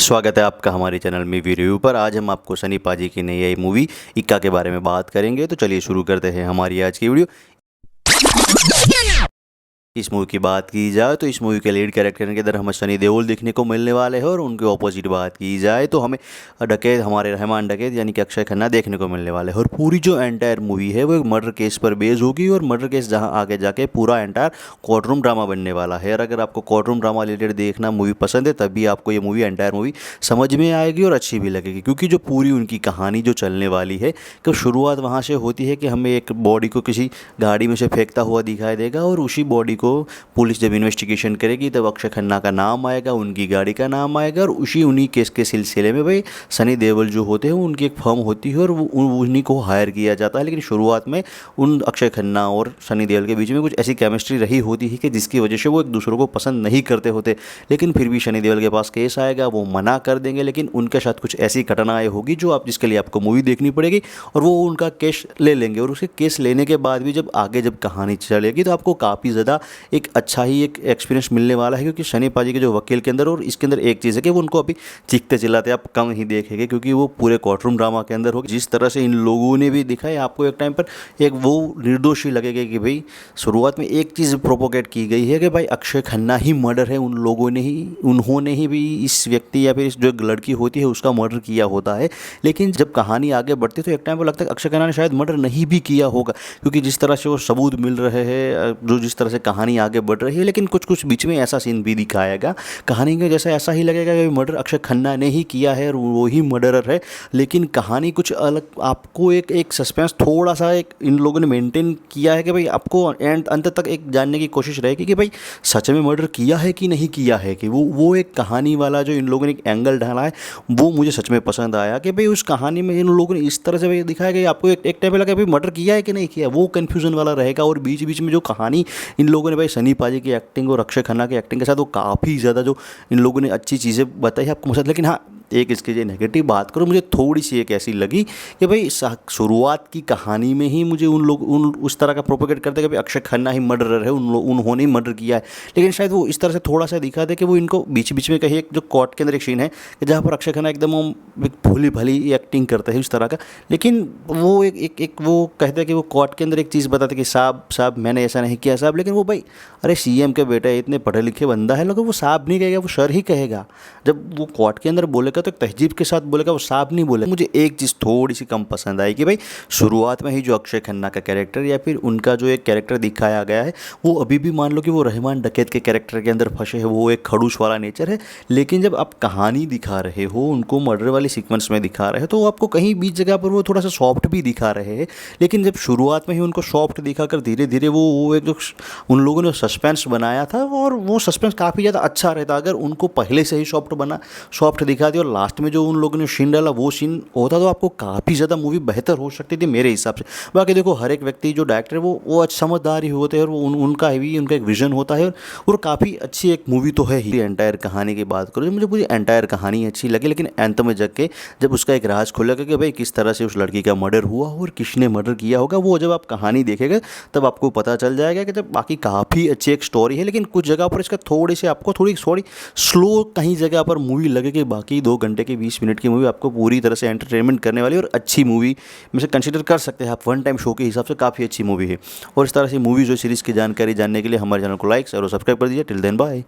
स्वागत है आपका हमारे चैनल में रिव्यू पर। आज हम आपको सनी पाजी की नई आई मूवी इक्का के बारे में बात करेंगे। तो चलिए शुरू करते हैं हमारी आज की वीडियो। इस मूवी की बात की जाए तो इस मूवी के लीड कैरेक्टर के अंदर हमें सनी देओल देखने को मिलने वाले हैं और उनके ऑपोजिट बात की जाए तो हमें डकैत हमारे रहमान डकैत यानी कि अक्षय खन्ना देखने को मिलने वाले हैं। और पूरी जो एंटायर मूवी है वो एक मर्डर केस पर बेस होगी और मर्डर केस जहां आगे जाके पूरा एंटायर कोर्ट रूम ड्रामा बनने वाला है। और अगर आपको कोर्ट रूम ड्रामा रिलेटेड देखना मूवी पसंद है तभी आपको ये मूवी एंटायर मूवी समझ में आएगी और अच्छी भी लगेगी, क्योंकि जो पूरी उनकी कहानी जो चलने वाली है कि शुरुआत वहाँ से होती है कि हमें एक बॉडी को किसी गाड़ी में से फेंकता हुआ दिखाई देगा और उसी बॉडी को पुलिस जब इन्वेस्टिगेशन करेगी तब अक्षय खन्ना का नाम आएगा, उनकी गाड़ी का नाम आएगा और उन्हीं केस के सिलसिले में भाई सनी देओल जो होते हैं उनकी एक फर्म होती है और उन्हीं को हायर किया जाता है। लेकिन शुरुआत में उन अक्षय खन्ना और सनी देओल के बीच में कुछ ऐसी केमिस्ट्री रही होती है कि जिसकी वजह से वो एक दूसरे को पसंद नहीं करते होते। लेकिन फिर भी सनी देओल के पास केस आएगा, वो मना कर देंगे, लेकिन उनके साथ कुछ ऐसी घटनाएं होगी जो जिसके लिए आपको मूवी देखनी पड़ेगी और वो उनका केस ले लेंगे। और उसके केस लेने के बाद भी जब कहानी चलेगी तो आपको काफ़ी ज़्यादा एक अच्छा ही एक एक्सपीरियंस मिलने वाला है, क्योंकि सनी पाजी के जो वकील के अंदर और इसके अंदर एक चीज़ है कि वो उनको अभी चीखते चिल्लाते आप कम ही देखेंगे, क्योंकि वो पूरे कोर्ट रूम ड्रामा के अंदर हो जिस तरह से इन लोगों ने भी दिखाया आपको एक टाइम पर एक वो निर्दोषी लगेगा कि भाई शुरुआत में एक चीज़ प्रोपोगेट की गई है कि भाई अक्षय खन्ना ही मर्डर है, उन्होंने ही भी इस व्यक्ति या फिर इस जो लड़की होती है उसका मर्डर किया होता है। लेकिन जब कहानी आगे बढ़ती है तो एक टाइम पर लगता है अक्षय खन्ना ने शायद मर्डर नहीं भी किया होगा, क्योंकि जिस तरह से वो सबूत मिल रहे हैं, जो जिस तरह से कहानी आगे बढ़ रही है। लेकिन कुछ कुछ बीच में ऐसा सीन भी दिखाएगा कहानी के जैसा, ऐसा ही लगेगा कि मर्डर अक्षय खन्ना ने ही किया है और वो ही मर्डरर है। लेकिन कहानी कुछ अलग, आपको एक सस्पेंस थोड़ा सा एक इन लोगों ने मेंटेन किया है कि भाई आपको अंत तक एक जानने की कोशिश रहेगी कि भाई सच में मर्डर किया है कि नहीं किया है। कि वो एक कहानी वाला जो इन लोगों ने एक एंगल ढाला है वो मुझे सच में पसंद आया कि भाई उस कहानी में इन लोगों ने इस तरह से दिखाया कि आपको एक टाइम पे लगा भाई मर्डर किया है कि नहीं किया, वो कन्फ्यूजन वाला रहेगा। और बीच बीच में जो कहानी इन लोगों ने भाई सनी पाजी की एक्टिंग और अक्षय खन्ना की एक्टिंग के साथ वो काफ़ी ज़्यादा जो इन लोगों ने अच्छी चीज़ें बताई आपको मसद। लेकिन हाँ, एक इसकी जो नेगेटिव बात करो, मुझे थोड़ी सी एक ऐसी लगी कि भाई शुरुआत की कहानी में ही मुझे उस तरह का प्रोपोगेट करते कि भाई अक्षय खन्ना ही मर्डरर है, उन्होंने ही मर्डर किया है। लेकिन शायद वो इस तरह से थोड़ा सा दिखा दे कि वो इनको बीच बीच में कहीं एक जो कोर्ट के अंदर एक सीन है कि जहाँ पर अक्षय खन्ना एकदम भोली भाली एक्टिंग करता है उस तरह का। लेकिन वो एक वो कहते हैं कि वो कोर्ट के अंदर एक चीज़ बताते कि साहब मैंने ऐसा नहीं किया साहब। लेकिन वो भाई अरे सीएम के बेटे इतने पढ़े लिखे बंदा है, लेकिन वो साहब नहीं कहेगा, वो सर ही कहेगा। जब वो कोर्ट के अंदर बोलेगा तो तहजीब के साथ बोलेगा, वो साहब नहीं बोले। मुझे एक चीज़ थोड़ी सी कम पसंद आई कि भाई शुरुआत में ही जो अक्षय खन्ना का कैरेक्टर या फिर उनका जो एक कैरेक्टर दिखाया गया है वो अभी भी मान लो कि वो रहमान डकैत के कैरेक्टर के अंदर फंसे है, वो एक खड़ूस वाला नेचर है। लेकिन जब आप कहानी दिखा रहे हो, उनको मर्डर वाली सीक्वेंस में दिखा रहे हो, तो आपको कहीं बीच जगह पर वो थोड़ा सा सॉफ्ट भी दिखा रहे हैं। लेकिन जब शुरुआत में ही उनको सॉफ्ट दिखाकर धीरे धीरे वो एक जो उन लोगों ने सस्पेंस बनाया था और वो सस्पेंस काफ़ी ज़्यादा अच्छा रहता अगर उनको पहले से ही सॉफ्ट दिखा दिया और लास्ट में जो उन लोगों ने सीन डाला वो सीन होता तो आपको काफ़ी ज़्यादा मूवी बेहतर हो सकती थी मेरे हिसाब से। बाकी देखो, हर एक व्यक्ति जो डायरेक्टर है वो समझदार ही होते हैं और वो उनका एक विजन होता है और काफ़ी अच्छी एक मूवी तो है ही। एंटायर कहानी की बात करो, मुझे पूरी एंटायर कहानी अच्छी लगी, लेकिन अंत में जग के जब उसका एक राज खुलेगा कि भाई किस तरह से उस लड़की का मर्डर हुआ और किसने मर्डर किया होगा, वो जब आप कहानी देखेंगे तब आपको पता चल जाएगा कि जब बाकी काफ़ी अच्छी एक स्टोरी है। लेकिन कुछ जगह पर इसका थोड़ी स्लो कहीं जगह पर मूवी लगेगी। बाकी 2 घंटे की 20 मिनट की मूवी आपको पूरी तरह से एंटरटेनमेंट करने वाली और अच्छी मूवी में से कंसीडर कर सकते हैं आप। वन टाइम शो के हिसाब से काफ़ी अच्छी मूवी है। और इस तरह से मूवीज़ और सीरीज़ की जानकारी जानने के लिए हमारे चैनल को लाइक और सब्सक्राइब कर दीजिए। Till then bye.